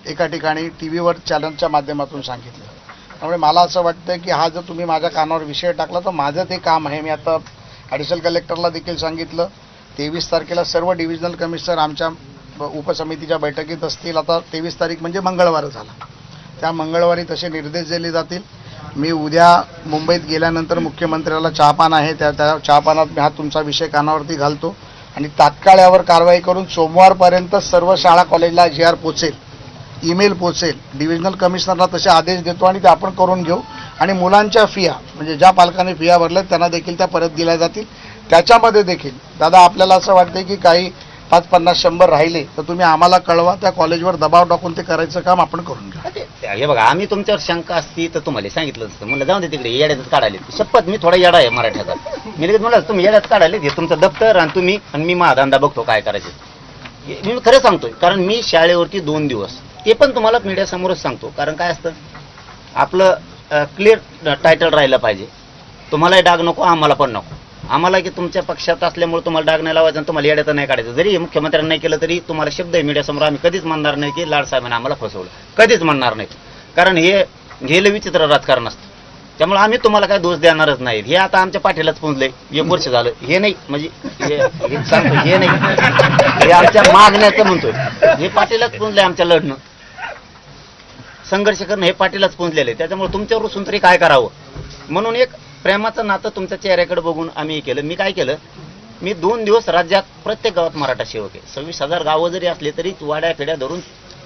एका ठिकाणी TV वर चॅनलच्या माध्यमातून सांगितलं. त्यामुळे मला असं वाटतं की हा जर तुम्ही माझ्या कानावर विषय टाकला तर माझं ते काम आहे. मी आता ॲडिशनल कलेक्टरला देखील सांगितलं. 23 तारखेला सर्व डिव्हिजनल कमिशनर आमच्या उपसमितीच्या बैठकीत असतील. आता 23 तारीख म्हणजे मंगळवार झाला, त्या मंगळवारी तसे निर्देश दिले जातील. मी उद्या मुंबईत गेल्यानंतर मुख्यमंत्र्याला चहापान आहे, त्या चहापानात मी हा तुमचा विषय कानावरती घालतो आणि तात्काळ यावर कारवाई करून सोमवारपर्यंत सर्व शाळा कॉलेजला GR पोचेल, ईमेल पोचेल. डिव्हिजनल कमिशनरला तसे आदेश देतो आणि ते आपण करून घेऊ. आणि मुलांच्या फिया, म्हणजे ज्या पालकांनी फिया भरल्या त्यांना देखील त्या परत दिल्या जातील. त्याच्यामध्ये देखील दादा आपल्याला असं वाटतं की काही 5, 50, 100 राहिले तर तुम्ही आम्हाला कळवा, त्या कॉलेजवर दबाव टाकून ते करायचं काम आपण करून घेऊ. हे बघा, आम्ही तुमच्यावर शंका असती तर तुम्हाला सांगितलं असतं. म्हणलं जाऊन दे तिकडे, येड्यातच काढाले. शपथ मी थोडा येडा आहे मराठ्याचा. मी लगेच म्हणलं तुम्ही येड्यात काढाले, हे तुमचं दप्तर आणि तुम्ही आणि मी माझा धंदा बघतो काय करायचं. मी खरं सांगतोय, कारण मी शाळेवरती 2 दिवस, ते पण तुम्हाला मीडियासमोरच सांगतो. कारण काय असतं, आपलं क्लिअर टायटल राहिलं पाहिजे. तुम्हालाही डाग नको, आम्हाला पण नको. आम्हाला की तुमच्या पक्षात असल्यामुळे तुम्हाला डाग नाही लावायचं आणि तुम्हाला येड्याचं नाही काढायचं. जरी मुख्यमंत्र्यांनी नाही केलं तरी तुम्हाला शब्द आहे मीडियासमोर, आम्ही कधीच म्हणणार नाही की लाड साहेबांनी आम्हाला फसवलं, कधीच म्हणणार नाही. कारण हे लय विचित्र राजकारण असतं. त्यामुळे आम्ही तुम्हाला काय दोष देणारच नाही. हे आता आमच्या पाठीलाच पुंजलंय, 1 वर्ष झालं. हे नाही म्हणजे हे सांगतो, हे नाही, हे आमच्या मागण्याचं म्हणतोय. हे पाठीलाच पुंजलंय, आमच्या लढणं संघर्ष करणं हे पाठीलाच पुंजलेलं आहे. त्याच्यामुळे तुमच्यावर रुसून तरी काय करावं म्हणून एक प्रेमाचं नातं तुमच्या चेहऱ्याकडे बघून आम्ही हे केलं. मी काय केलं, मी 2 दिवस राज्यात प्रत्येक गावात मराठा सेवक आहे. 26,000 गावं जरी असले तरी वाड्या फेड्या धरून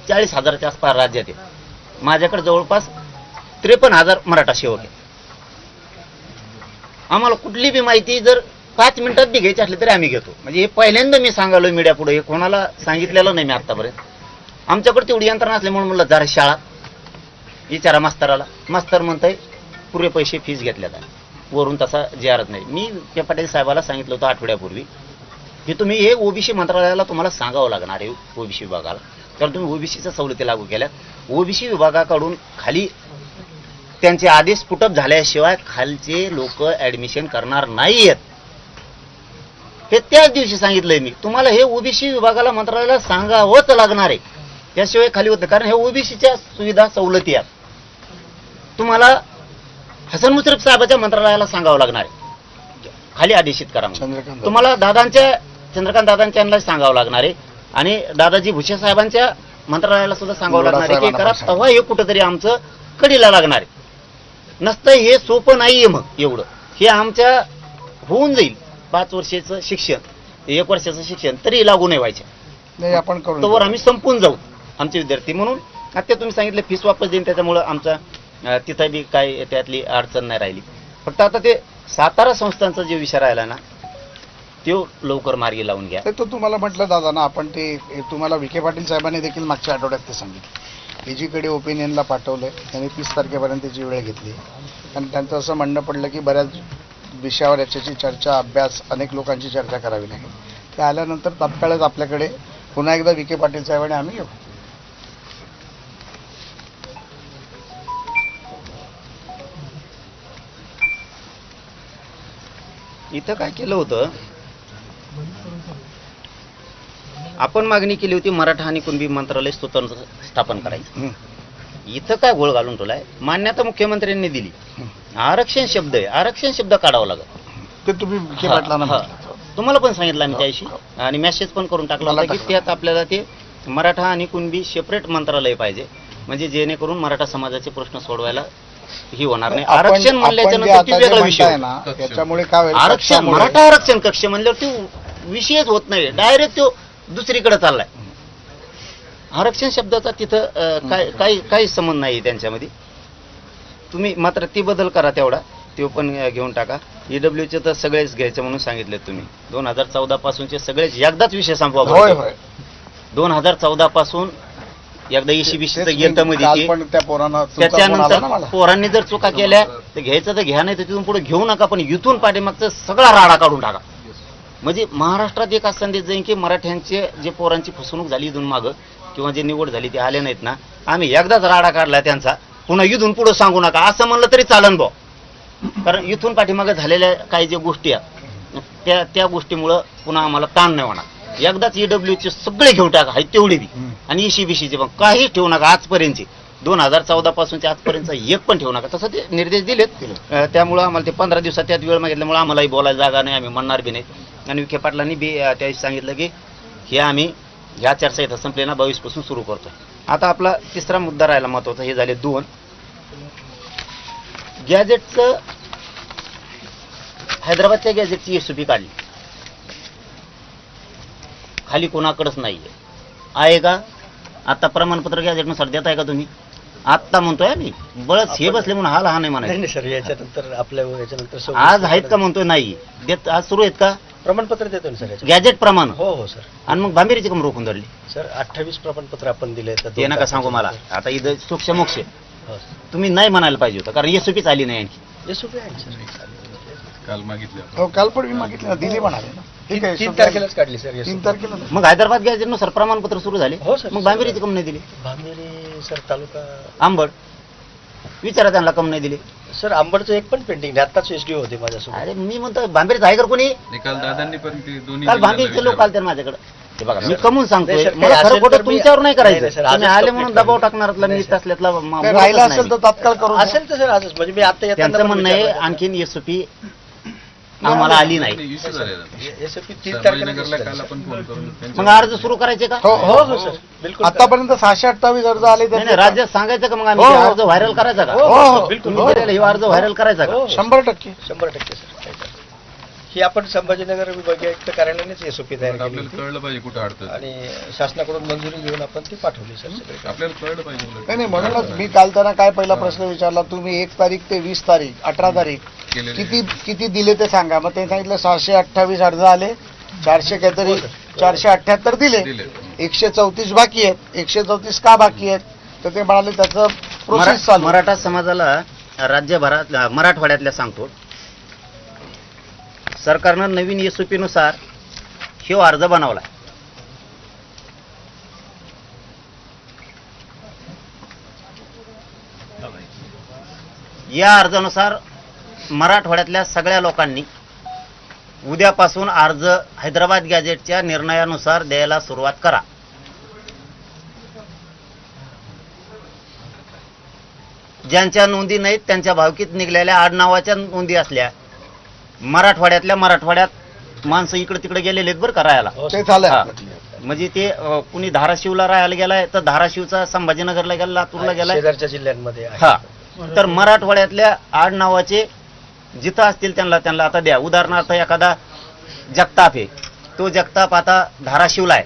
40,000च्या आसपास राज्यात आहे. माझ्याकडे जवळपास 53,000 मराठा सेवक आहे. आम्हाला कुठली बी माहिती जर 5 मिनिटात बी घ्यायची असली तरी आम्ही घेतो. म्हणजे हे पहिल्यांदा मी सांगालोय मीडिया पुढे, हे कोणाला सांगितलेलं नाही मी आतापर्यंत. आमच्याकडे तेवढी यंत्रणा असल्यामुळे म्हणलं जरा शाळा विचारा मास्तराला. मास्तर म्हणताय पुरे पैसे फीस घेतल्यात आहे, वरून तसा जिआरच नाही. मी के पाटील साहेबाला सांगितलं होतं आठवड्यापूर्वी की तुम्ही हे ओबीसी मंत्रालयाला तुम्हाला सांगावं लागणार आहे, ओबीसी विभागाला, कारण तुम्ही ओबीसीच्या सवलती लागू केल्यात. ओबीसी विभागाकडून खाली त्यांचे आदेश स्फुटप झाल्याशिवाय खालचे लोक ऍडमिशन करणार नाहीयेत. हे त्याच दिवशी सांगितलंय मी तुम्हाला, हे ओबीसी विभागाला मंत्रालयाला सांगावंच लागणार आहे, त्याशिवाय खाली होतं. कारण हे ओबीसीच्या सुविधा सवलती आहेत, तुम्हाला हसन मुश्रीफ साहेबाच्या मंत्रालयाला सांगावं लागणार आहे खाली आदेशित करा. तुम्हाला चंद्रकांत दादांच्या सांगावं लागणार आहे आणि दादाजी भुसे साहेबांच्या मंत्रालयाला सुद्धा सांगावं लागणार आहे की करा. तेव्हा हे कुठंतरी आमचं कडीला लागणार आहे. नसतं हे सोपं नाहीये. मग एवढं हे आमच्या होऊन जाईल 5 वर्षाचं शिक्षण, 1 वर्षाचं शिक्षण तरी लागू नाही व्हायचं. आपण तोवर आम्ही संपून जाऊ आमचे विद्यार्थी. म्हणून आता तुम्ही सांगितलं फीस वापस देईन, त्याच्यामुळं आमचा तिथं बी काय त्यातली अडचण नाही राहिली. फक्त आता ते सातारा संस्थांचा जे विषय राहिला ना तो लवकर मार्गी लावून घ्या. तो तुम्हाला म्हटलं दादा ना, आपण ते तुम्हाला विखे पाटील साहेबांनी देखील मागच्या आठवड्यात ते सांगितलं. एजीकडे ओपिनियनला पाठवलंय, त्यांनी 30 तारखेपर्यंतची वेळ घेतली आणि त्यांचं असं म्हणणं पडलं की बऱ्याच विषयावर याच्याची चर्चा, अभ्यास, अनेक लोकांची चर्चा करावी लागेल. ते आल्यानंतर तात्काळच आपल्याकडे पुन्हा एकदा विखे पाटील साहेबांनी आम्ही येऊ. इथं काय केलं होतं, आपण मागणी केली होती मराठा आणि कुणबी मंत्रालय स्वतंत्र स्थापन करायचं. इथं काय घोळ घालून ठेवलाय, मान्यता मुख्यमंत्र्यांनी दिली. आरक्षण शब्द आहे, आरक्षण शब्द काढावा लागत. ते तुम्ही विखे पाटलांना तुम्हाला पण सांगितलं आम्ही त्याशी आणि मेसेज पण करून टाकला होता की त्यात आपल्याला ते मराठा आणि कुणबी सेपरेट मंत्रालय पाहिजे, म्हणजे जेणेकरून मराठा समाजाचे प्रश्न सोडवायला ही होणार नाही. आरक्षण म्हणल्याच्या नंतर वेगळा विषय आहे ना, त्याच्यामुळे काय आरक्षण मराठा आरक्षण कक्ष म्हणल्यावर तो विषयच होत नाही, डायरेक्ट तो दुसरीकडे चाललाय. आरक्षण शब्दाचा तिथं काही संबंध नाही त्यांच्यामध्ये. तुम्ही मात्र ती बदल करा तेवढा, तो पण घेऊन टाका. ईडब्ल्यूचे तर सगळेच घ्यायचं म्हणून सांगितले तुम्ही. 2014 पासूनचे सगळेच एकदाच विषय संपवा. 2014 पासून एकदा ECBCचं गेलं मध्ये, त्याच्यानंतर पोरांनी जर चुका केल्या तर घ्यायचं तर घ्या, नाही तर तिथून पुढे घेऊ नका. पण इथून पाठीमागचा सगळा राडा काढून टाका. म्हणजे महाराष्ट्रात एक असा संदेश जाईल की मराठ्यांचे जे पोरांची फसवणूक झाली इथून मागं किंवा जे निवड झाली ते आले नाहीत ना, आम्ही एकदाच राडा काढला त्यांचा, पुन्हा इथून पुढे सांगू नका असं म्हणलं तरी चालन भाऊ. कारण इथून पाठीमागं झालेल्या काही ज्या गोष्टी आहेत त्या गोष्टीमुळं पुन्हा आम्हाला ताण नाही होणार. एकदाच ईडब्ल्यूचे सगळे घेऊन टाका, आहे तेवढे बी, आणि ECBCचे पण काही ठेवू नका. आजपर्यंतचे 2014 पासूनचे आजपर्यंत एक पण ठेवू नका. तसं ते निर्देश दिलेत. त्यामुळं आम्हाला ते 15 दिवसात त्यात वेळ मागितल्यामुळे आम्हालाही बोलायला जागा नाही, आम्ही म्हणणार बी नाही. आणि विखे पाटलांनी बी त्यावेळी सांगितलं की हे आम्ही ह्या चर्चा इथं संपले ना 22 पासून सुरू करतो. आता आपला तिसरा मुद्दा राहिला महत्वाचा, हे झाले 2 गॅजेटचं. हैदराबादच्या गॅजेटची SOP काढली, खाली कोणाकडेच नाहीये. आहे का आता प्रमाणपत्र गॅजेटनुसार देत आहे का तुम्ही? आत्ता म्हणतोय आम्ही बळच हे बसले म्हणून हा नाही म्हणायचं सर. याच्यानंतर आपल्या याच्यानंतर आज आहेत का म्हणतोय, नाही देत. आज सुरू आहेत का प्रमाणपत्र देतो ना सर गॅजेट प्रमाण? हो सर. आणि मग भांबेरीची कम रोखून धरली सर? 28 प्रमाणपत्र आपण दिले. ते नका सांगू मला आता. इथं सूक्ष्म मोक्ष तुम्ही नाही म्हणायला पाहिजे होतं, कारण SOPच आली नाही आणखी. SOP आहे सर, काल मागितलं. काल पण मी मागितलं, दिली म्हणाले ना. ठीक आहे, 3 तारखेलाच काढली सर. 3 तारखेला. मग हैदराबाद गॅजेटनुसार प्रमाणपत्र सुरू झाले. हो सर. मग भांबेरीची कम नाही दिली? भांबेरी सर तालुका आंबड विचारा त्यांना कम नाही दिली. सर आंबडचं एक पण पेंटिंग नाही, आत्ताच SDO होते माझ्यासोबत. अरे मी म्हणतो भांबेरीचं आहे का कोणी? काल दादांनी पण ते दोन्ही काल भांबेरीचे लोक आले माझ्याकडे. हे बघा मी कमून सांगतोय, नाही, सर, मला काही खरं असेल खोटं तर मी- तुमच्यावर नाही नाही, करायचं. नाही, सर, तुम्ही आजच आले complete म्हणून करा. दबाव टाकणारातला नाही, मी सर. असल्यातला ते बोलतच राहिलं नाही असेल तर मी. तात्काळ करू द्या. असेल तर सर आजच म्हणजे मी आता येताना त्यांचं पण म्हणणं आहे विचारलं. आणखीन एसओपी आम्हाला आली नाही, SOP 30 तारखेला मग अर्ज सुरू करायचे का? हो हो हो सर बिलकुल आतापर्यंत 628 अर्ज आले नाही नाही, राज्यात सांगायचं का मग आम्ही हो, ते हो. अर्ज व्हायरल करायचा का? हो, हो, हो. बिलकुल तुम्ही केलेला हे अर्ज व्हायरल करायचा का? 100%. 100% सर काही तर. ही आपण संभाजीनगर विभागीय आयुक्त कार्यालयानेच SOP तयार केली होती. कळलं पाहिजे कुठे अडतं आणि शासनाकडून मंजुरी घेऊन आपण ती पाठवली सर सगळे. आपल्याला कळलं पाहिजे नाही नाही, म्हणूनच मी काल त्यांना काय पहिला प्रश्न विचारला, तुम्ही 1 तारीख ते 20 तारीख 18 तारीख किती दिले ते सांगा. मग ते सांगितलं 628 अर्ज आले, 400 काहीतरी 478 दिले, 134 बाकी आहेत. 134 का बाकी आहेत तर ते म्हणाले त्याचं प्रोसेस चालू. मराठा समाजाला राज्यभरात मराठवाड्यातल्या सांगतो, सरकारनं नवीन SOP नुसार हे अर्ज बनवला. या अर्जानुसार मराठवाड्यातल्या सगळ्या लोकांनी उद्यापासून अर्ज हैदराबाद गॅजेटच्या निर्णयानुसार द्यायला सुरुवात करा. ज्यांच्या नोंदी नाहीत त्यांच्या भावकीत निघलेल्या आडनावाच्या नोंदी असल्या, मराठवाड्यात माणसं इकडे तिकडे गेलेले आहेत बरं का राहायला. ते झालं हा. म्हणजे ते कुणी धाराशिवला राहायला गेलाय तर धाराशिवचा संभाजीनगरला गेला, लातूरला गेलाय. शेजारच्या जिल्ह्यांमध्ये आहे. हा, तर मराठवाड्यातल्या आडनावाचे जिथं असतील त्यांना आता द्या. उदाहरणार्थ एखादा जगताप आहे, तो जगताप आता धाराशिवला आहे,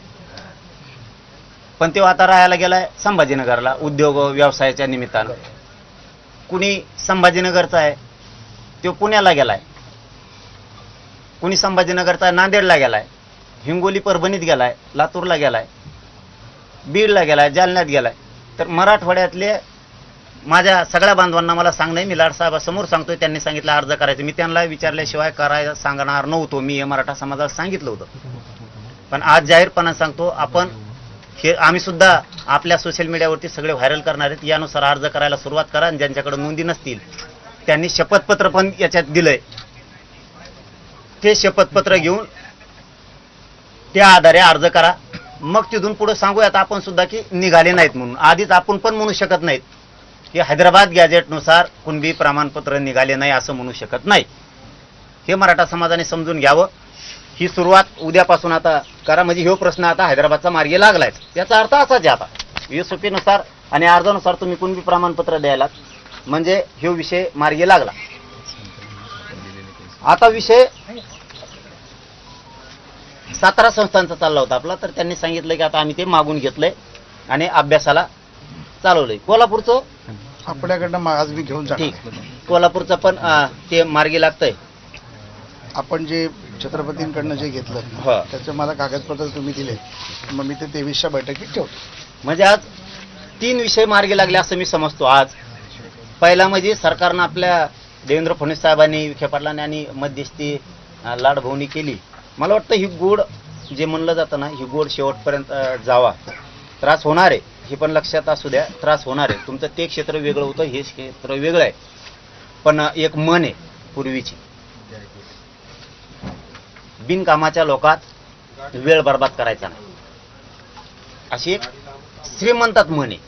पण तो आता राहायला गेलाय संभाजीनगरला उद्योग व्यवसायाच्या निमित्तानं. कुणी संभाजीनगरचा आहे तो पुण्याला गेलाय, कुणी संभाजीनगरचा नांदेडला गेलाय, हिंगोली परभणीत गेलाय, लातूरला गेलाय, बीडला गेलाय, जालन्यात गेलाय. तर मराठवाड्यातले माझ्या सगळ्या बांधवांना मला सांगणं, मी लाडसाहेबांसमोर सांगतोय, त्यांनी सांगितलं अर्ज करायचं. मी त्यांना विचारल्याशिवाय करायला सांगणार नव्हतो. मी हे मराठा समाजाला सांगितलं होतं, पण आज जाहीरपणाने सांगतो, आपण हे आम्ही सुद्धा आपल्या सोशल मीडियावरती सगळे व्हायरल करणार आहेत. यानुसार अर्ज करायला सुरुवात करा आणि ज्यांच्याकडे नोंदी नसतील त्यांनी शपथपत्र पण याच्यात दिलंय, ते शपथपत्र घेऊन त्या आधारे अर्ज करा. मग तिथून पुढे सांगूयात आपण सुद्धा की निघाले नाहीत म्हणून. आधीच आपण पण म्हणू शकत नाहीत की हैदराबाद गॅजेटनुसार कुणबी प्रमाणपत्र निघाले नाही असं म्हणू शकत नाही. हे मराठा समाजाने समजून घ्यावं. ही सुरुवात उद्यापासून आता करा, म्हणजे हा प्रश्न आता हैदराबादचा मार्गी लागलाय. याचा अर्थ असाच आहे, आता SOP नुसार आणि अर्जानुसार तुम्ही कुणबी प्रमाणपत्र द्यायला म्हणजे हा विषय मार्गी लागला. आता विषय 17 संस्थांचा चालला होता आपला, तर त्यांनी सांगितलं की आता आम्ही ते मागून घेतलंय आणि अभ्यासाला चालवलंय. कोल्हापूरचं आपल्याकडनं आज मी घेऊन ठीक, जाणार. कोल्हापूरचं पण ते मार्गी लागतंय. आपण जे छत्रपतींकडनं जे घेतलं हा. त्याचे मला कागदपत्र तुम्ही दिले, मग मी ते 23च्या बैठकीत ठेवतो. म्हणजे आज 3 विषय मार्गी लागले असं मी समजतो. आज पहिला म्हणजे सरकारनं आपल्या देवेंद्र फडणवीस साहेबांनी, विखे पाटलांनी आणि मध्यस्थी लाडभाऊनी केली. मला वाटतं ही गोड जे म्हणलं जातं ना, ही गोड शेवटपर्यंत जावा. त्रास होणार आहे हे पण लक्षात असू द्या, त्रास होणार आहे. तुमचं ते क्षेत्र वेगळं होतं, हे क्षेत्र वेगळं आहे, पण एक मन आहे पूर्वीची, बिनकामाच्या लोकात वेळ बर्बाद करायचा नाही अशी एक श्रीमंतात मन आहे.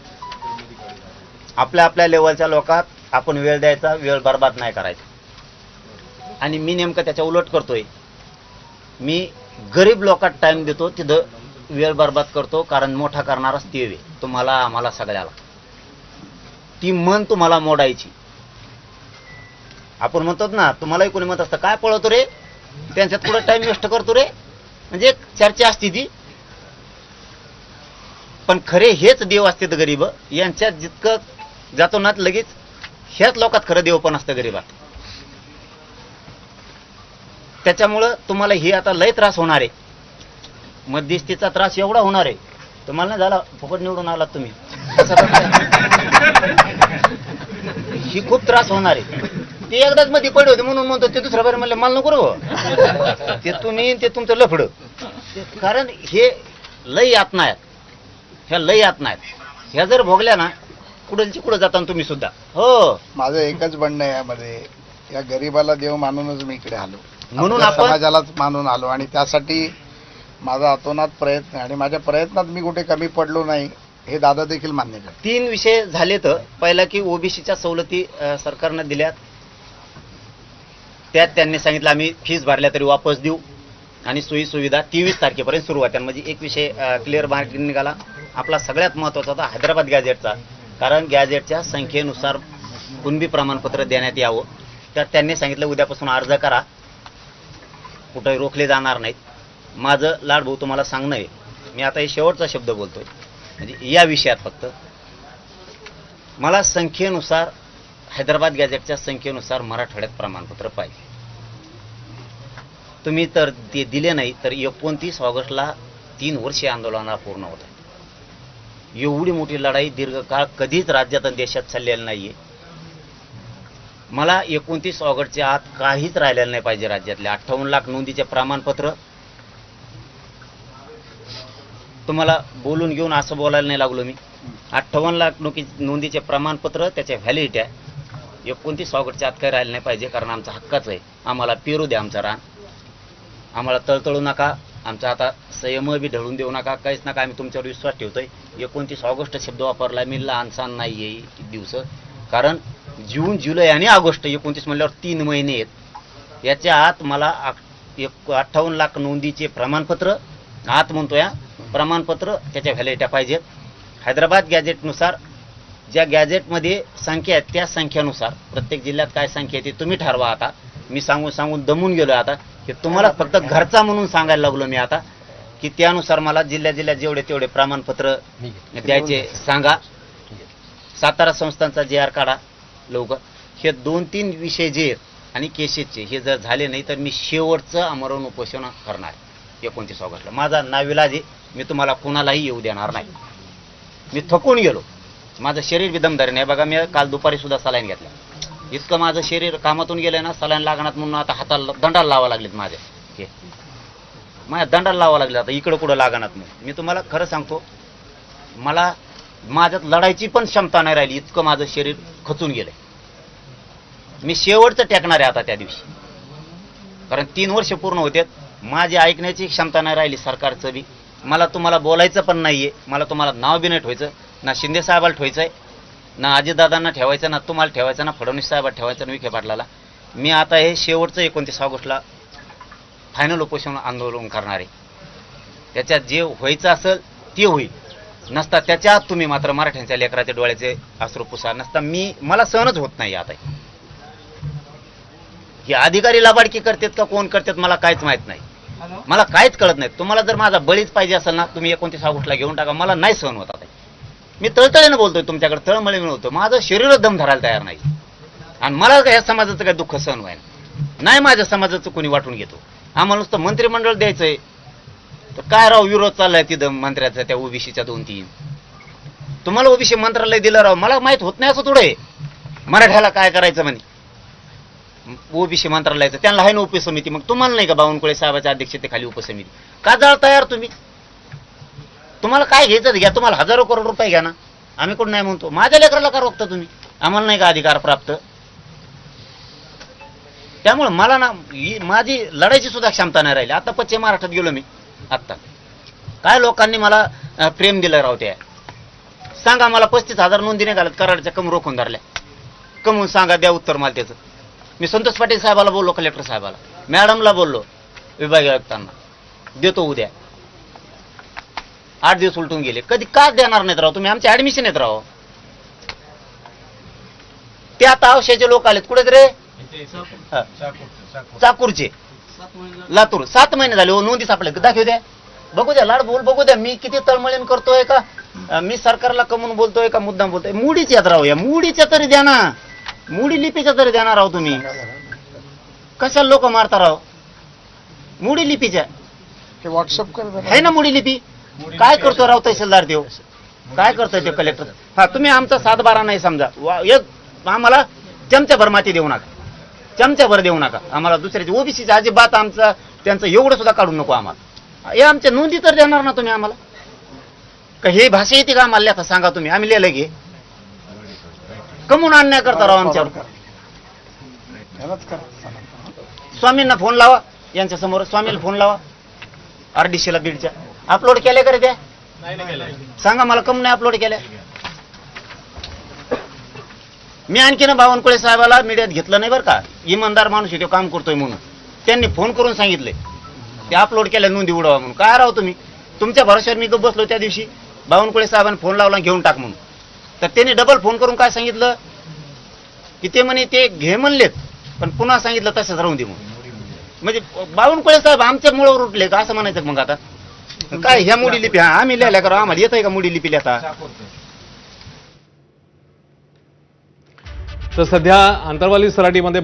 आपल्या लेवलच्या लोकात आपण वेळ द्यायचा, वेळ बर्बाद नाही करायचा. आणि मी नेमकं त्याच्या उलट करतोय. मी गरीब लोकात टाइम देतो, तिथं वेळ बर्बाद करतो, कारण मोठा करणाराच ते आहे तुम्हाला, आम्हाला सगळ्याला. ती मन तुम्हाला मोडायची. आपण म्हणतो ना, तुम्हालाही कोणी म्हणत असतं काय पळवतो रे, त्यांच्यात पुढे टाइम वेस्ट करतो रे, म्हणजे एक चर्चा असते ती. पण खरे हेच देव असतात गरीब. यांच्यात जितकं जातो ना लगेच ह्याच लोकात खरं देव पण असतं गरीबात. त्याच्यामुळं तुम्हाला हे आता लय त्रास होणार आहे. मध्यस्थीचा त्रास एवढा होणार आहे तुम्हाला नाही झाला, फुकट निवडून आलात तुम्ही, ही खूप त्रास होणार आहे. ते एकदाच मध्ये पडले होते म्हणून म्हणतो, ते दुसऱ्या बार म्हणलं मला नको रो, ते तुम्ही ते तुमचं लफड. कारण हे लय यातना आहेत, ह्या लय यातना आहेत. ह्या जर भोगल्या ना कुठलची कुठं जाता तुम्ही सुद्धा. हो, माझं एकच म्हणणं आहे यामध्ये, या गरीबाला देव मानूनच मी इकडे आलो, म्हणून आपल्या आपण समाजालाच मानून आलो. आणि त्यासाठी माझा अतोनात प्रयत्न आहे आणि माझ्या प्रयत्नात मी कुठे कमी पडलो नाही हे दादा देखील मान्य करतात. 3 विषय झाले. तर पहिला की ओबीसीच्या सवलती सरकारनं दिल्यात, त्यात त्यांनी सांगितलं आम्ही फीस भरल्या तरी वापस देऊ आणि सोयी सुविधा 23 तारखेपर्यंत सुरू होत्या. म्हणजे एक विषय क्लिअर मार्किंग निघाला. आपला सगळ्यात महत्त्वाचा होता हैदराबाद गॅझेटचा, कारण गॅझेटच्या संख्येनुसार कुणबी प्रमाणपत्र देण्यात यावं. तर त्यांनी सांगितलं उद्यापासून अर्ज करा, कुठंही रोखले जाणार नाहीत. माझं लाडभाऊ तुम्हाला सांगणं आहे, मी आता हे शेवटचा शब्द बोलतोय म्हणजे या विषयात फक्त मला संख्येनुसार हैदराबाद गॅझेटच्या संख्येनुसार मराठवाड्यात प्रमाणपत्र पाहिजे. तुम्ही तर ते दिले नाही तर 29 ऑगस्टला 3 वर्षे आंदोलनाला पूर्ण होत आहे. एवढी मोठी लढाई दीर्घकाळ कधीच राज्यात आणि देशात चाललेली नाहीये. मला 29 ऑगस्टच्या आत काहीच राहिलेलं नाही पाहिजे. राज्यातले 58 लाख नोंदीचे प्रमाणपत्र, तुम्हाला बोलून घेऊन असं बोलायला नाही लागलो मी. 58 लाख नोंदीचे प्रमाणपत्र, त्याच्या व्हॅलिडिटी आहे. 29 ऑगस्टच्या आत काही राहिलं नाही पाहिजे, कारण आमचा हक्काच आहे. आम्हाला पेरू द्या आमचं रान, आम्हाला तळतळू नका, आमचा आता संयम बी ढळून देऊ नका, काहीच नका. आम्ही तुमच्यावर विश्वास ठेवतोय. 29 ऑगस्ट शब्द वापरला मी, लहानसहान नाही आहे दिवस, कारण जून जुलै आणि ऑगस्ट 29 म्हणल्यावर 3 महिने आहेत. याच्या आत मला 58 लाख नोंदीचे प्रमाणपत्र, आत म्हणतोय प्रमाणपत्र, त्याच्या व्हॅलिडिटी पाहिजेत. हैदराबाद गॅझेटनुसार ज्या गॅझेटमध्ये संख्या आहेत त्या संख्येनुसार प्रत्येक जिल्ह्यात काय संख्या आहे ते तुम्ही ठरवा. आता मी सांगून दमून गेलो. आता हे तुम्हाला फक्त घरचा म्हणून सांगायला लागलो मी आता, की त्यानुसार मला जिल्ह्यात जेवढे तेवढे प्रमाणपत्र द्यायचे सांगा. सातारा संस्थांचा JR काढा लवकर. हे 2-3 विषय जे आहेत आणि केसेसचे हे जर झाले नाही तर मी शेवटचं आमरण उपोषण करणार 29 ऑगस्टला. माझा नाविलाज आहे, मी तुम्हाला कोणालाही येऊ देणार नाही. मी थकून गेलो, माझं शरीर विदमदारी नाही. बघा मी काल दुपारी सुद्धा सलाईन घेतला. इतकं माझं शरीर कामातून गेलं ना, सलाईन लागणार म्हणून आता हाताला दंडाला लावा लागलेत माझ्या. हे माझ्या दंडाला लावा लागले आता, इकडं कुठं लागणार म्हणून. मी तुम्हाला खरं सांगतो, मला माझ्यात लढायची पण क्षमता नाही राहिली, इतकं माझं शरीर खचून गेलंय. मी शेवटचं टेकणार आहे आता त्या दिवशी, कारण 3 वर्ष पूर्ण होते. माझी ऐकण्याची क्षमता नाही राहिली सरकारचं बी. मला तुम्हाला बोलायचं पण नाहीये, मला तुम्हाला नाव बी नाही ठेवायचं, ना शिंदे साहेबाला ठेवायचं आहे, ना अजितदादांना ठेवायचं, ना तुम्हाला ठेवायचं, ना फडणवीस साहेबाला ठेवायचं, ना विखे पाटलाला. मी आता हे शेवटचं 29 ऑगस्टला फायनल उपोषण आंदोलन करणार आहे. त्याच्यात जे व्हायचं असेल ते होईल, नसता त्याच्यात तुम्ही मात्र मराठ्यांच्या लेकराच्या डोळ्याचे अश्रू पुसा. नसता मला सहनच होत नाही. आता हे अधिकारी लाबाडकी करतात का कोण करतात मला काहीच माहित नाही, मला काहीच कळत नाही. तुम्हाला जर माझा बळीच पाहिजे असेल ना, तुम्ही 29 ऑगस्टला घेऊन टाका, मला नाही सहन होत. आता मी तळतळीनं बोलतोय तुमच्याकडे, तळमळी मिळवतो. माझं शरीर दम धरायला तयार नाही आणि मला ह्या समाजाचं काही दुःख सहन व्हायला नाही. माझ्या समाजाचं कोणी वाटून घेतो. आम्हाला नुसतं मंत्रिमंडळ द्यायचंय तर काय राव विरोध चाललाय तिथं मंत्र्याचा, त्या ओबीसीच्या 2-3. तुम्हाला ओबीसी मंत्रालय दिलं राव, मला माहित होत नाही असं थोडं आहे. मराठ्याला काय करायचं म्हणे ओबीसी मंत्रालयाचं, त्यांना आहे ना उपसमिती. मग तुम्हाला नाही का बावनकुळे साहेबाच्या अध्यक्षतेखाली उपसमिती? का जाळता यार तुम्ही? तुम्हाला काय घ्यायचं घ्या, तुम्हाला हजारो करोड रुपये घ्या ना, आम्ही कोण नाही म्हणतो. माझ्या लेकराला का रोखता तुम्ही? आम्हाला नाही का अधिकार प्राप्त? त्यामुळे मला ना माझी लढायची सुद्धा क्षमता नाही राहिली. आता पश्चिम महाराष्ट्रात गेलो मी, आत्ता काय लोकांनी मला प्रेम दिलं राव. त्या सांगा मला 35,000 नोंदी नाही घालत, कराडच्या कम रोखून धरल्या, कमवून सांगा, द्या उत्तर मला त्याचं. मी संतोष पाटील साहेबाला बोललो, कलेक्टर साहेबाला, मॅडमला बोललो, विभागीय आयुक्तांना, देतो उद्या. 8 दिवस उलटून गेले, कधी का देणार नाहीत राव तुम्ही? आमचे ऍडमिशन येत राव. ते आता औषधाचे लोक आलेत कुठे रे, चाकूरचे, लातूर. 7 महिने झाले हो, नोंदी सापडले, दाखवू द्या, बघू द्या, लाड बोल बघू द्या. मी किती तळमळीन करतोय का, मी सरकारला कमवून बोलतोय का मुद्दाम बोलतोय? मुडीच येत राव, या मुडीच्या तरी द्या ना, मुडी लिपीच्या तरी देणार राव तुम्ही. कशाला लोक मारता राव मुडी लिपीच्या? व्हॉट्सअप कर आहे ना मुडी लिपी. काय करतो राव तहसीलदार देव, काय करतोय ते कलेक्टर? हा तुम्ही आमचा 7-12 नाही समजा, एक आम्हाला चमच्याभर माती देऊ नका, चमच्याभर देऊ नका आम्हाला. दुसऱ्याची ओबीसीची अजिबात आमचं त्यांचं एवढं सुद्धा काढू नको आम्हाला. हे आमच्या नोंदी तर देणार ना तुम्ही आम्हाला? का हे भाषा येते का आम्हाला? आता सांगा तुम्ही, आम्ही लिहिलं घे कमून अन्याय करता राव आमच्यावर. स्वामींना फोन लावा, यांच्या समोर स्वामीला फोन लावा, RDC ला बीडच्या अपलोड केल्या का रे त्या? सांगा मला, कम नाही अपलोड केल्या? मी आणखीन बावनकुळे साहेबाला मीडियात घेतलं नाही बरं का, इमानदार माणूस आहे तो, काम करतोय म्हणून. त्यांनी फोन करून सांगितले ते अपलोड केल्या, नोंदी उडवा म्हणून. काय राव तुम्ही, तुमच्या भरोश्यावर मी गप्प बसलो. त्या दिवशी बावनकुळे साहेबांनी फोन लावला घेऊन टाक म्हणून, तर त्यांनी डबल फोन करून काय सांगितलं की ते म्हणे ते घे म्हणलेत, पण पुन्हा सांगितलं तसंच राहून दे म्हणून. म्हणजे बावनकुळे साहेब आमच्या मुळावर उठले का असं म्हणायचं मग आता? काय ह्या मोडी लिपी, आम्ही लिहायला करा, आम्हाला येत आहे का मोडी लिपी लिहिता? तर सध्या अंतरवाली सराटीमध्ये